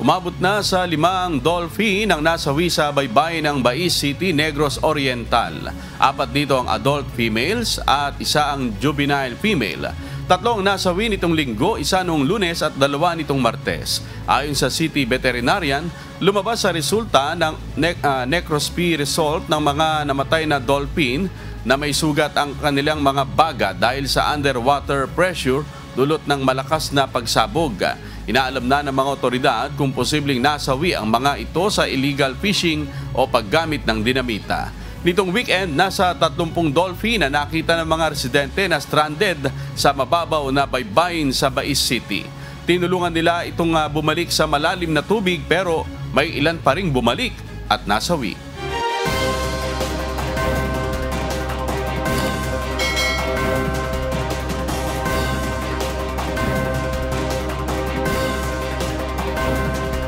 Umabot na sa 5 dolphin ang nasawi sa baybayin ng Bais City, Negros Oriental. 4 dito ang adult females at 1 ang juvenile female. 3 ang nasawi nitong linggo, 1 noong Lunes at 2 nitong Martes. Ayon sa City Veterinarian, lumabas sa resulta ng necropsy result ng mga namatay na dolphin na may sugat ang kanilang mga baga dahil sa underwater pressure dulot ng malakas na pagsabog. Inaalam na ng mga otoridad kung posibleng nasawi ang mga ito sa illegal fishing o paggamit ng dinamita. Nitong weekend, nasa 30 dolphin na nakita ng mga residente na stranded sa mababaw na baybayin sa Bais City. Tinulungan nila itong bumalik sa malalim na tubig pero may ilan pa ring bumalik at nasawi.